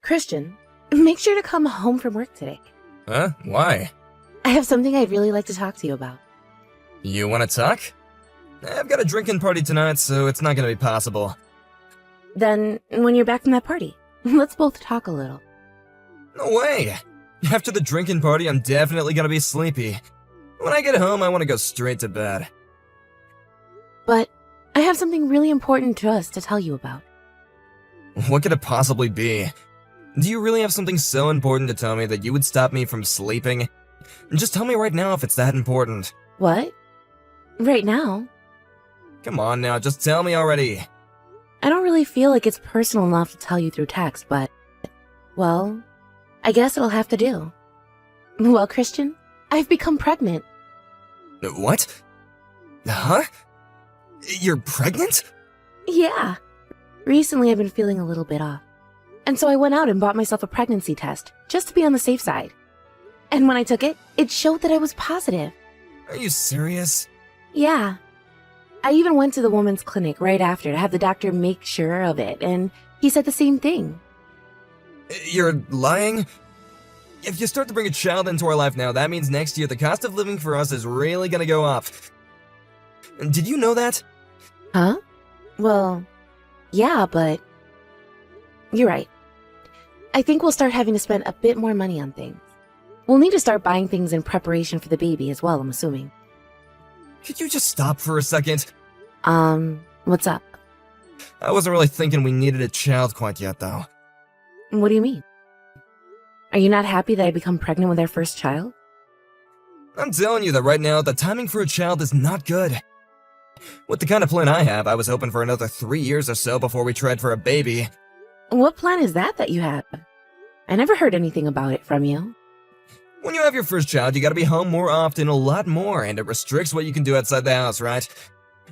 Christian, make sure to come home from work today. Huh? Why? I have something I'd really like to talk to you about. You wanna talk? I've got a drinking party tonight, so it's not gonna be possible. Then, when you're back from that party, let's both talk a little. No way! After the drinking party, I'm definitely gonna be sleepy. When I get home, I wanna go straight to bed. But I have something really important to us to tell you about. What could it possibly be? Do you really have something so important to tell me that you would stop me from sleeping? Just tell me right now if it's that important. What? Right now? Come on now, just tell me already. I don't really feel like it's personal enough to tell you through text, but, well, I guess it'll have to do. Well, Christian, I've become pregnant. What? Huh? You're pregnant? Yeah. Recently I've been feeling a little bit off. And so I went out and bought myself a pregnancy test, just to be on the safe side. And when I took it, it showed that I was positive. Are you serious? Yeah. I even went to the woman's clinic right after to have the doctor make sure of it, and he said the same thing. You're lying? If you start to bring a child into our life now, that means next year the cost of living for us is really gonna go up. Did you know that? Huh? Well, yeah, but you're right. I think we'll start having to spend a bit more money on things. We'll need to start buying things in preparation for the baby as well, I'm assuming. Could you just stop for a second? What's up? I wasn't really thinking we needed a child quite yet, though. What do you mean? Are you not happy that I become pregnant with our first child? I'm telling you that right now, the timing for a child is not good. With the kind of plan I have, I was hoping for another 3 years or so before we tried for a baby. What plan is that you have? I never heard anything about it from you. When you have your first child, you gotta be home more often, a lot more, and it restricts what you can do outside the house, right?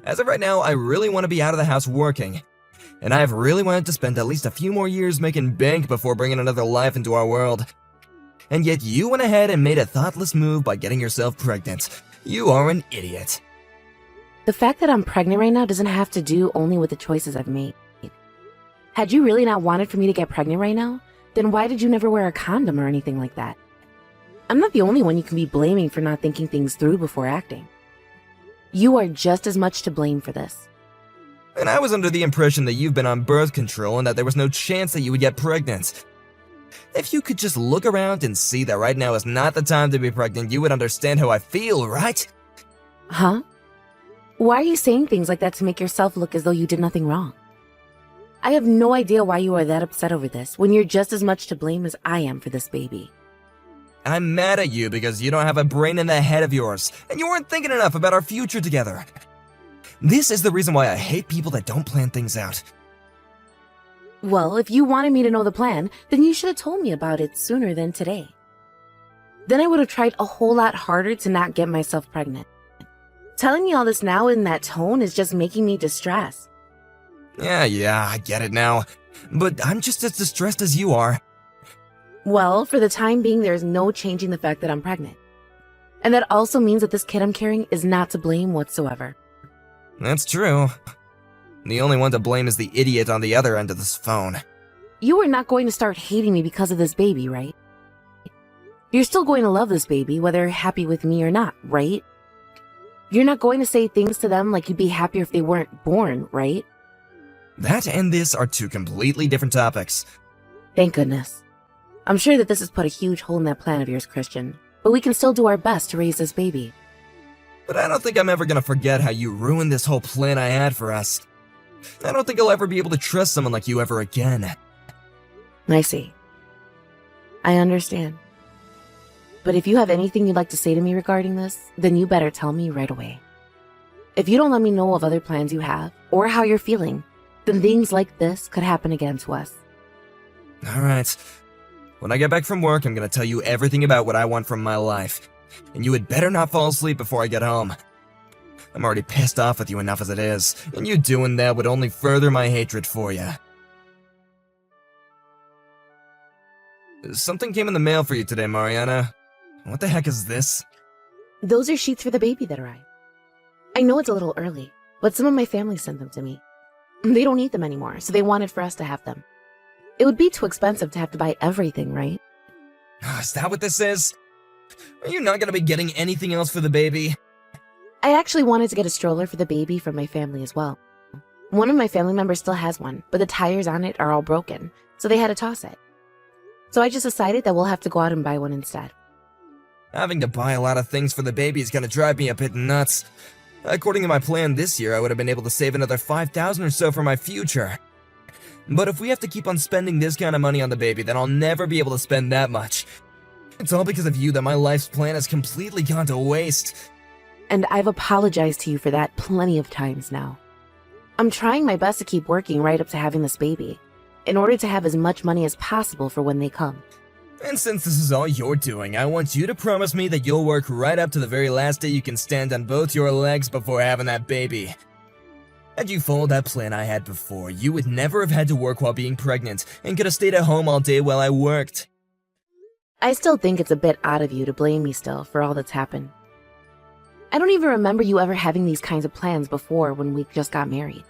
As of right now, I really want to be out of the house working. And I've really wanted to spend at least a few more years making bank before bringing another life into our world. And yet you went ahead and made a thoughtless move by getting yourself pregnant. You are an idiot. The fact that I'm pregnant right now doesn't have to do only with the choices I've made. Had you really not wanted for me to get pregnant right now, then why did you never wear a condom or anything like that? I'm not the only one you can be blaming for not thinking things through before acting. You are just as much to blame for this. And I was under the impression that you've been on birth control and that there was no chance that you would get pregnant. If you could just look around and see that right now is not the time to be pregnant, you would understand how I feel, right? Huh? Why are you saying things like that to make yourself look as though you did nothing wrong? I have no idea why you are that upset over this when you're just as much to blame as I am for this baby. I'm mad at you because you don't have a brain in that head of yours, and you weren't thinking enough about our future together. This is the reason why I hate people that don't plan things out. Well, if you wanted me to know the plan, then you should have told me about it sooner than today. Then I would have tried a whole lot harder to not get myself pregnant. Telling me all this now in that tone is just making me distressed. Yeah, I get it now. But I'm just as distressed as you are. Well, for the time being, there's no changing the fact that I'm pregnant. And that also means that this kid I'm carrying is not to blame whatsoever. That's true. The only one to blame is the idiot on the other end of this phone. You are not going to start hating me because of this baby, right? You're still going to love this baby, whether you're happy with me or not, right? You're not going to say things to them like you'd be happier if they weren't born, right? That and this are two completely different topics. Thank goodness. I'm sure that this has put a huge hole in that plan of yours, Christian, but we can still do our best to raise this baby. But I don't think I'm ever gonna forget how you ruined this whole plan I had for us. I don't think I'll ever be able to trust someone like you ever again. I see. I understand. But if you have anything you'd like to say to me regarding this, then you better tell me right away. If you don't let me know of other plans you have, or how you're feeling, then things like this could happen again to us. Alright. When I get back from work, I'm gonna tell you everything about what I want from my life. And you had better not fall asleep before I get home. I'm already pissed off with you enough as it is, and you doing that would only further my hatred for you. Something came in the mail for you today, Mariana. What the heck is this? Those are sheets for the baby that arrived. I know it's a little early, but some of my family sent them to me. They don't need them anymore, so they wanted for us to have them. It would be too expensive to have to buy everything, right? Is that what this is? Are you not gonna be getting anything else for the baby? I actually wanted to get a stroller for the baby from my family as well. One of my family members still has one, but the tires on it are all broken, so they had to toss it. So I just decided that we'll have to go out and buy one instead. Having to buy a lot of things for the baby is gonna drive me a bit nuts. According to my plan this year, I would have been able to save another $5,000 or so for my future. But if we have to keep on spending this kind of money on the baby, then I'll never be able to spend that much. It's all because of you that my life's plan has completely gone to waste. And I've apologized to you for that plenty of times now. I'm trying my best to keep working right up to having this baby, in order to have as much money as possible for when they come. And since this is all you're doing, I want you to promise me that you'll work right up to the very last day you can stand on both your legs before having that baby. Had you followed that plan I had before, you would never have had to work while being pregnant and could have stayed at home all day while I worked. I still think it's a bit odd of you to blame me still for all that's happened. I don't even remember you ever having these kinds of plans before when we just got married.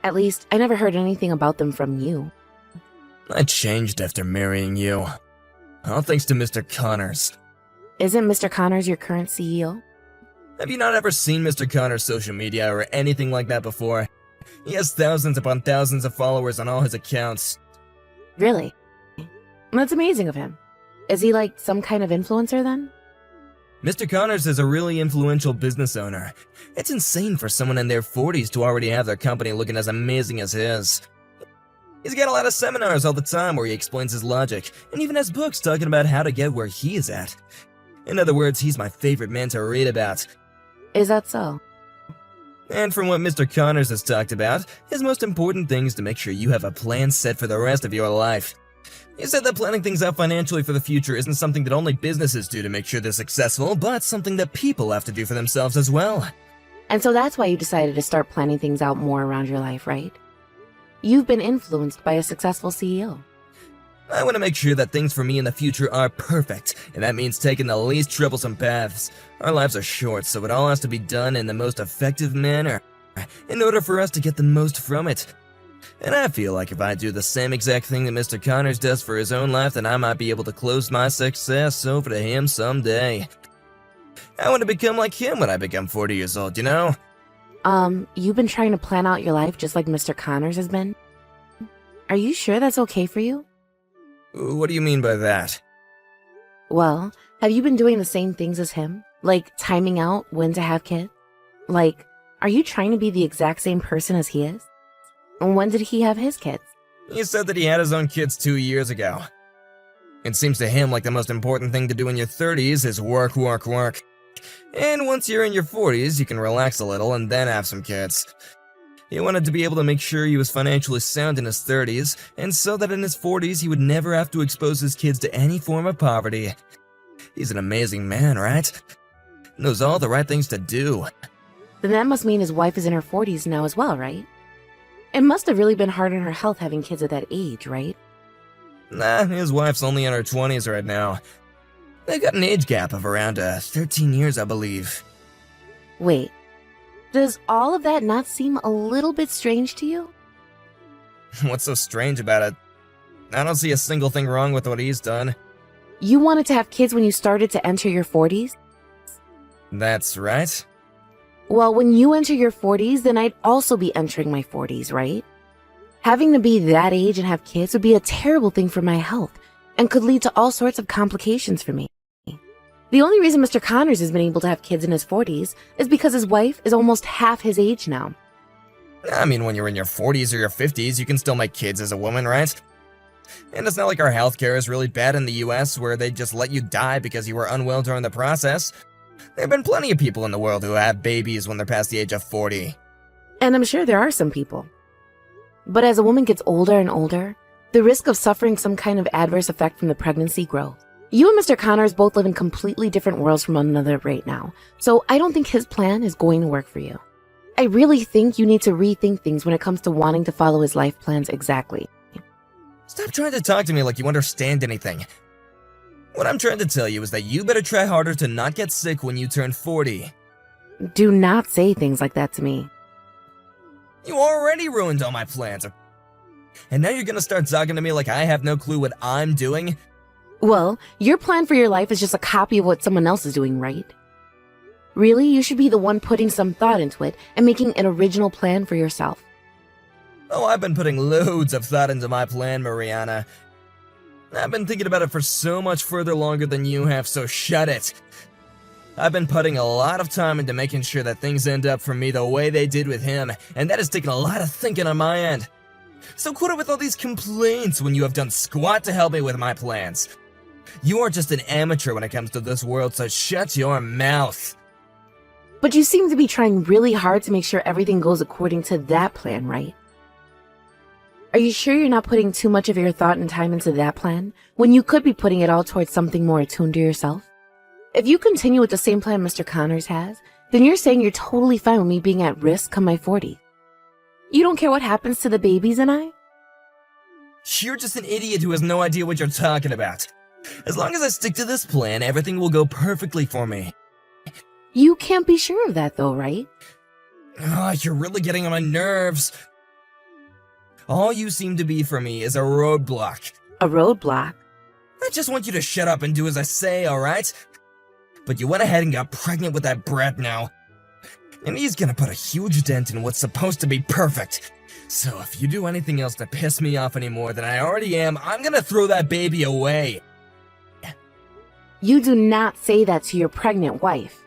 At least, I never heard anything about them from you. I changed after marrying you. All thanks to Mr. Connors. Isn't Mr. Connors your current CEO? Have you not ever seen Mr. Connors' social media or anything like that before? He has thousands upon thousands of followers on all his accounts. Really? That's amazing of him. Is he like some kind of influencer then? Mr. Connors is a really influential business owner. It's insane for someone in their 40s to already have their company looking as amazing as his. He's got a lot of seminars all the time where he explains his logic, and even has books talking about how to get where he is at. In other words, he's my favorite man to read about. Is that so? And from what Mr. Connors has talked about, his most important thing is to make sure you have a plan set for the rest of your life. He said that planning things out financially for the future isn't something that only businesses do to make sure they're successful, but something that people have to do for themselves as well. And so that's why you decided to start planning things out more around your life, right? You've been influenced by a successful CEO. I want to make sure that things for me in the future are perfect, and that means taking the least troublesome paths. Our lives are short, so it all has to be done in the most effective manner, in order for us to get the most from it. And I feel like if I do the same exact thing that Mr. Connors does for his own life, then I might be able to close my success over to him someday. I want to become like him when I become 40 years old, you know? You've been trying to plan out your life just like Mr. Connors has been? Are you sure that's okay for you? What do you mean by that? Well, have you been doing the same things as him? Like timing out when to have kids? Like, are you trying to be the exact same person as he is? And when did he have his kids? He said that he had his own kids 2 years ago. It seems to him like the most important thing to do in your 30s is work, work, work. And once you're in your 40s, you can relax a little and then have some kids. He wanted to be able to make sure he was financially sound in his 30s, and so that in his 40s he would never have to expose his kids to any form of poverty. He's an amazing man, right? Knows all the right things to do. Then that must mean his wife is in her 40s now as well, right? It must have really been hard on her health having kids at that age, right? Nah, his wife's only in her 20s right now. They got an age gap of around 13 years, I believe. Wait, does all of that not seem a little bit strange to you? What's so strange about it? I don't see a single thing wrong with what he's done. You wanted to have kids when you started to enter your 40s? That's right. Well, when you enter your 40s, then I'd also be entering my 40s, right? Having to be that age and have kids would be a terrible thing for my health and could lead to all sorts of complications for me. The only reason Mr. Connors has been able to have kids in his 40s is because his wife is almost half his age now. I mean, when you're in your 40s or your 50s, you can still make kids as a woman, right? And it's not like our healthcare is really bad in the US where they just let you die because you were unwell during the process. There have been plenty of people in the world who have babies when they're past the age of 40. And I'm sure there are some people. But as a woman gets older and older, the risk of suffering some kind of adverse effect from the pregnancy grows. You and Mr. Connors both live in completely different worlds from one another right now, so I don't think his plan is going to work for you. I really think you need to rethink things when it comes to wanting to follow his life plans exactly. Stop trying to talk to me like you understand anything. What I'm trying to tell you is that you better try harder to not get sick when you turn 40. Do not say things like that to me. You already ruined all my plans. And now you're gonna start talking to me like I have no clue what I'm doing? Well, your plan for your life is just a copy of what someone else is doing, right? Really, you should be the one putting some thought into it and making an original plan for yourself. Oh, I've been putting loads of thought into my plan, Mariana. I've been thinking about it for so much further longer than you have, so shut it. I've been putting a lot of time into making sure that things end up for me the way they did with him, and that has taken a lot of thinking on my end. So quit it with all these complaints when you have done squat to help me with my plans. You are just an amateur when it comes to this world, so shut your mouth. But you seem to be trying really hard to make sure everything goes according to that plan, right? Are you sure you're not putting too much of your thought and time into that plan, when you could be putting it all towards something more attuned to yourself? If you continue with the same plan Mr. Connors has, then you're saying you're totally fine with me being at risk come my 40s. You don't care what happens to the babies and I? You're just an idiot who has no idea what you're talking about. As long as I stick to this plan, everything will go perfectly for me. You can't be sure of that though, right? Oh, you're really getting on my nerves. All you seem to be for me is a roadblock. A roadblock? I just want you to shut up and do as I say, alright? But you went ahead and got pregnant with that brat now. And he's gonna put a huge dent in what's supposed to be perfect. So if you do anything else to piss me off any more than I already am, I'm gonna throw that baby away. You do not say that to your pregnant wife.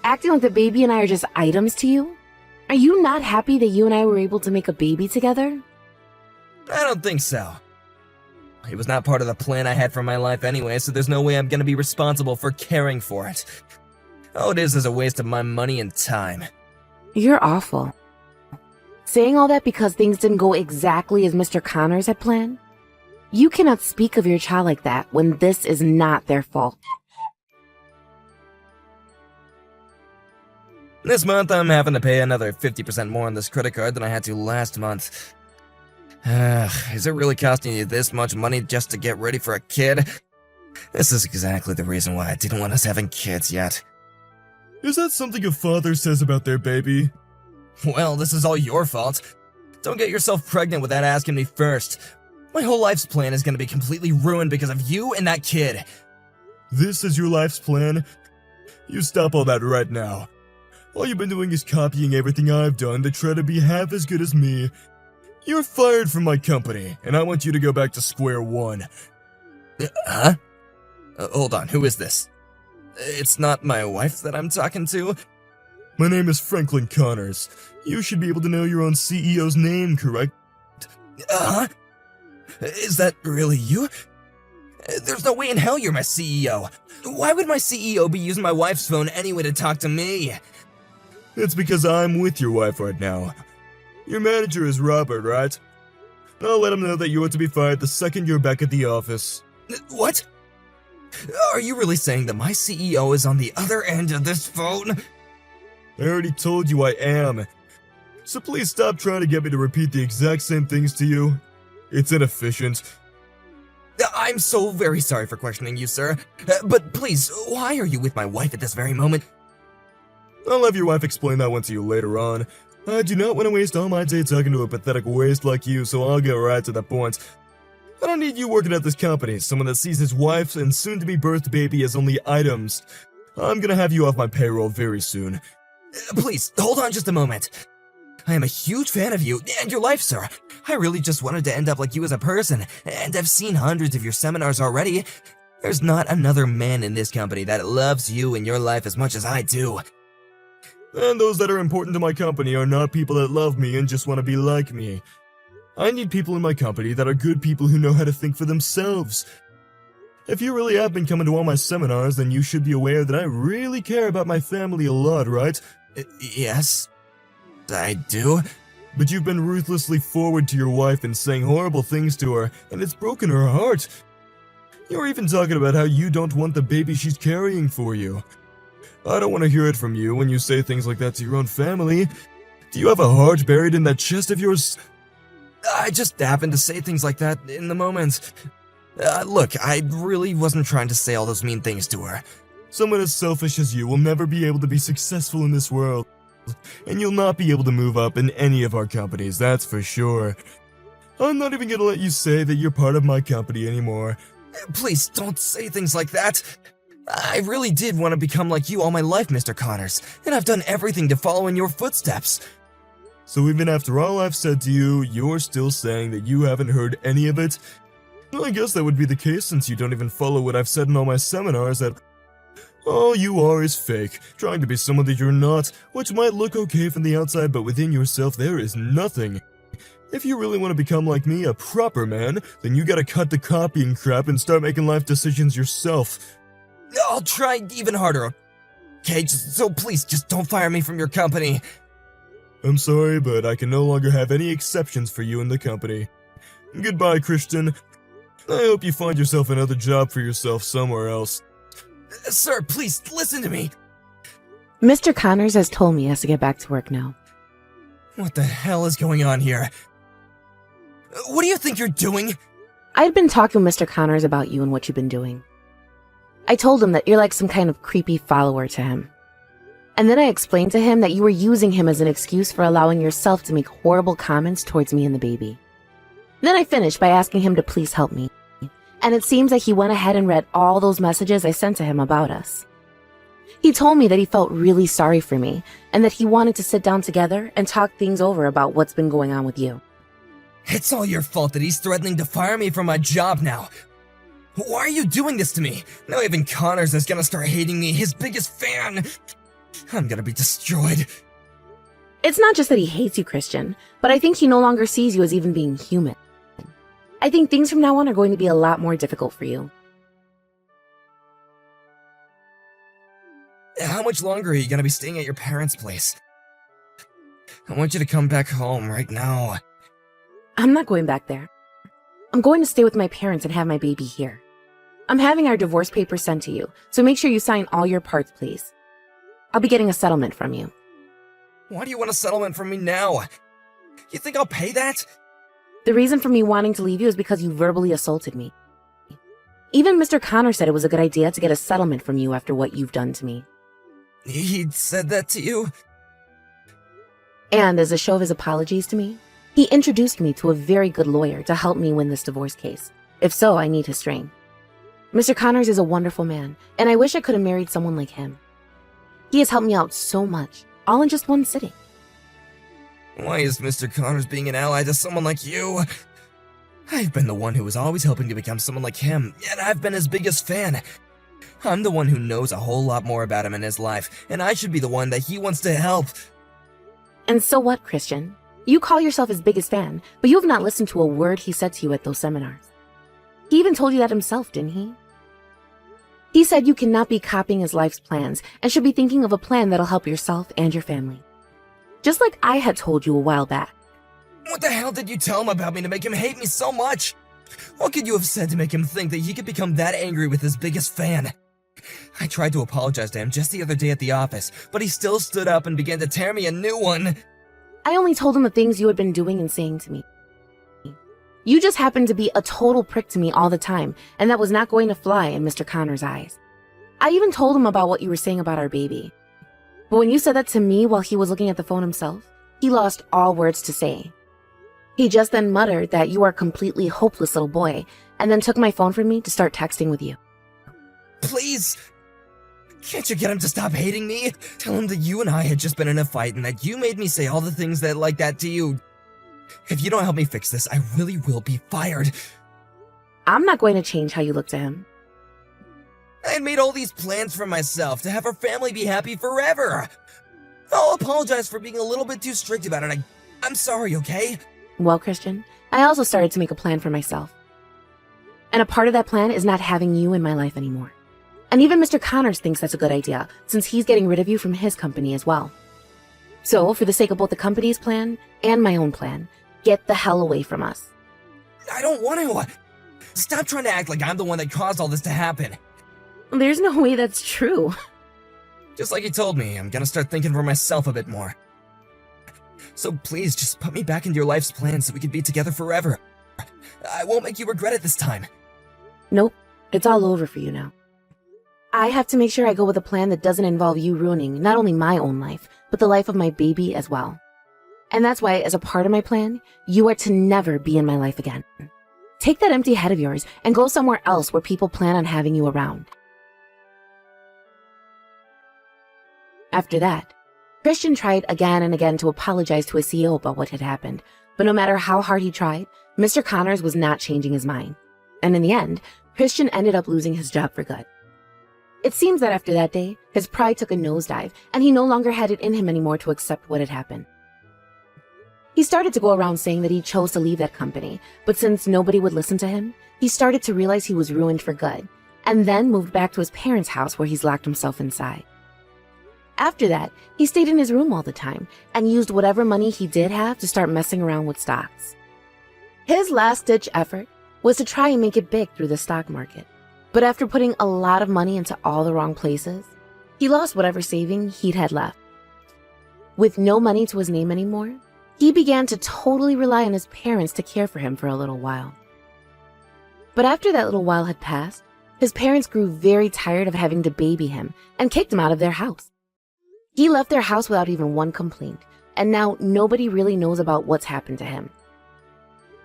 Acting like the baby and I are just items to you? Are you not happy that you and I were able to make a baby together? I don't think so. It was not part of the plan I had for my life anyway, so there's no way I'm gonna be responsible for caring for it. All it is a waste of my money and time. You're awful. Saying all that because things didn't go exactly as Mr. Connors had planned? You cannot speak of your child like that when this is not their fault. This month, I'm having to pay another 50% more on this credit card than I had to last month. Is it really costing you this much money just to get ready for a kid? This is exactly the reason why I didn't want us having kids yet. Is that something a father says about their baby? Well, this is all your fault. Don't get yourself pregnant without asking me first. My whole life's plan is gonna be completely ruined because of you and that kid. This is your life's plan? You stop all that right now. All you've been doing is copying everything I've done to try to be half as good as me. You're fired from my company, and I want you to go back to square one. Huh? Hold on, who is this? It's not my wife that I'm talking to? My name is Franklin Connors. You should be able to know your own CEO's name, correct? Huh? Is that really you? There's no way in hell you're my CEO. Why would my CEO be using my wife's phone anyway to talk to me? It's because I'm with your wife right now. Your manager is Robert, right? I'll let him know that you are to be fired the second you're back at the office. What? Are you really saying that my CEO is on the other end of this phone? I already told you I am. So please stop trying to get me to repeat the exact same things to you. It's inefficient. I'm so very sorry for questioning you, sir. But please, why are you with my wife at this very moment? I'll have your wife explain that one to you later on. I do not want to waste all my day talking to a pathetic waste like you, so I'll get right to the point. I don't need you working at this company, someone that sees his wife and soon-to-be birthed baby as only items. I'm gonna have you off my payroll very soon. Please, hold on just a moment. I am a huge fan of you and your life, sir. I really just wanted to end up like you as a person, and I've seen hundreds of your seminars already. There's not another man in this company that loves you and your life as much as I do. And those that are important to my company are not people that love me and just want to be like me. I need people in my company that are good people who know how to think for themselves. If you really have been coming to all my seminars, then you should be aware that I really care about my family a lot, right? Yes, I do. But you've been ruthlessly forward to your wife and saying horrible things to her, and it's broken her heart. You're even talking about how you don't want the baby she's carrying for you. I don't want to hear it from you when you say things like that to your own family. Do you have a heart buried in that chest of yours? I just happened to say things like that in the moment. Look, I really wasn't trying to say all those mean things to her. Someone as selfish as you will never be able to be successful in this world. And you'll not be able to move up in any of our companies, that's for sure. I'm not even gonna let you say that you're part of my company anymore. Please don't say things like that. I really did want to become like you all my life, Mr. Connors, and I've done everything to follow in your footsteps. So even after all I've said to you, you're still saying that you haven't heard any of it? Well, I guess that would be the case since you don't even follow what I've said in all my seminars that all you are is fake, trying to be someone that you're not, which might look okay from the outside, but within yourself there is nothing. If you really want to become like me, a proper man, then you gotta cut the copying crap and start making life decisions yourself. I'll try even harder. Okay, so please, just don't fire me from your company. I'm sorry, but I can no longer have any exceptions for you in the company. Goodbye, Christian. I hope you find yourself another job for yourself somewhere else. Sir, please, listen to me. Mr. Connors has told me he has to get back to work now. What the hell is going on here? What do you think you're doing? I had been talking with Mr. Connors about you and what you've been doing. I told him that you're like some kind of creepy follower to him. And then I explained to him that you were using him as an excuse for allowing yourself to make horrible comments towards me and the baby. Then I finished by asking him to please help me. And it seems like he went ahead and read all those messages I sent to him about us. He told me that he felt really sorry for me and that he wanted to sit down together and talk things over about what's been going on with you. It's all your fault that he's threatening to fire me from my job now. Why are you doing this to me? Now even Connors is gonna start hating me, his biggest fan. I'm gonna be destroyed. It's not just that he hates you, Christian, but I think he no longer sees you as even being human. I think things from now on are going to be a lot more difficult for you. How much longer are you gonna be staying at your parents' place? I want you to come back home right now. I'm not going back there. I'm going to stay with my parents and have my baby here. I'm having our divorce papers sent to you, so make sure you sign all your parts, please. I'll be getting a settlement from you. Why do you want a settlement from me now? You think I'll pay that? The reason for me wanting to leave you is because you verbally assaulted me. Even Mr. Connor said it was a good idea to get a settlement from you after what you've done to me. He said that to you? And as a show of his apologies to me, he introduced me to a very good lawyer to help me win this divorce case. If so, I need his strength. Mr. Connors is a wonderful man, and I wish I could have married someone like him. He has helped me out so much, all in just one sitting. Why is Mr. Connors being an ally to someone like you? I've been the one who was always hoping to become someone like him, and I've been his biggest fan. I'm the one who knows a whole lot more about him in his life, and I should be the one that he wants to help. And so what, Christian? You call yourself his biggest fan, but you have not listened to a word he said to you at those seminars. He even told you that himself, didn't he? He said you cannot be copying his life's plans and should be thinking of a plan that'll help yourself and your family. Just like I had told you a while back. What the hell did you tell him about me to make him hate me so much? What could you have said to make him think that he could become that angry with his biggest fan? I tried to apologize to him just the other day at the office, but he still stood up and began to tear me a new one. I only told him the things you had been doing and saying to me. You just happened to be a total prick to me all the time, and that was not going to fly in Mr. Connors' eyes. I even told him about what you were saying about our baby. But when you said that to me while he was looking at the phone himself, he lost all words to say. He just then muttered that you are a completely hopeless little boy, and then took my phone from me to start texting with you. Please! Can't you get him to stop hating me? Tell him that you and I had just been in a fight and that you made me say all the things that like that to you. If you don't help me fix this, I really will be fired. I'm not going to change how you look to him. I had made all these plans for myself to have our family be happy forever. I'll apologize for being a little bit too strict about it. I'm sorry, okay? Well, Christian, I also started to make a plan for myself. And a part of that plan is not having you in my life anymore. And even Mr. Connors thinks that's a good idea, since he's getting rid of you from his company as well. So, for the sake of both the company's plan and my own plan, get the hell away from us. I don't want to. Stop trying to act like I'm the one that caused all this to happen. There's no way that's true. Just like he told me, I'm gonna start thinking for myself a bit more. So please, just put me back into your life's plan so we can be together forever. I won't make you regret it this time. Nope, it's all over for you now. I have to make sure I go with a plan that doesn't involve you ruining not only my own life, but the life of my baby as well. And that's why, as a part of my plan, you are to never be in my life again. Take that empty head of yours and go somewhere else where people plan on having you around. After that, Christian tried again and again to apologize to his CEO about what had happened, but no matter how hard he tried, Mr. Connors was not changing his mind. And in the end, Christian ended up losing his job for good. It seems that after that day, his pride took a nosedive, and he no longer had it in him anymore to accept what had happened. He started to go around saying that he chose to leave that company, but since nobody would listen to him, he started to realize he was ruined for good, and then moved back to his parents' house where he's locked himself inside. After that, he stayed in his room all the time and used whatever money he did have to start messing around with stocks. His last-ditch effort was to try and make it big through the stock market, but after putting a lot of money into all the wrong places, he lost whatever saving he'd had left. With no money to his name anymore, he began to totally rely on his parents to care for him for a little while. But after that little while had passed, his parents grew very tired of having to baby him and kicked him out of their house. He left their house without even one complaint, and now nobody really knows about what's happened to him.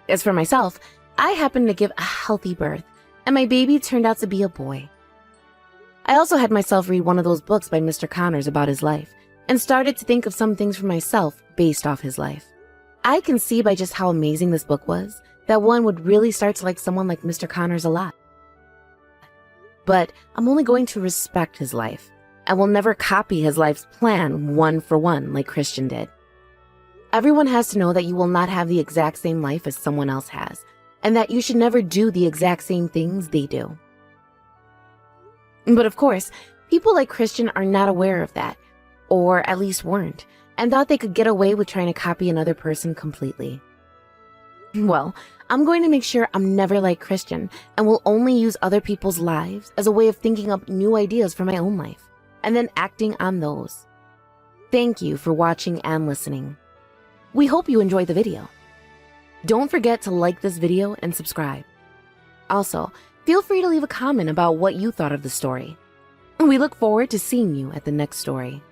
As for myself, I happened to give a healthy birth, and my baby turned out to be a boy. I also had myself read one of those books by Mr. Connors about his life, and started to think of some things for myself based off his life. I can see by just how amazing this book was that one would really start to like someone like Mr. Connors a lot. But I'm only going to respect his life, and will never copy his life's plan one for one like Christian did. Everyone has to know that you will not have the exact same life as someone else has, and that you should never do the exact same things they do. But of course, people like Christian are not aware of that, or at least weren't, and thought they could get away with trying to copy another person completely. Well, I'm going to make sure I'm never like Christian, and will only use other people's lives as a way of thinking up new ideas for my own life, and then acting on those. Thank you for watching and listening. We hope you enjoyed the video. Don't forget to like this video and subscribe. Also, feel free to leave a comment about what you thought of the story. We look forward to seeing you at the next story.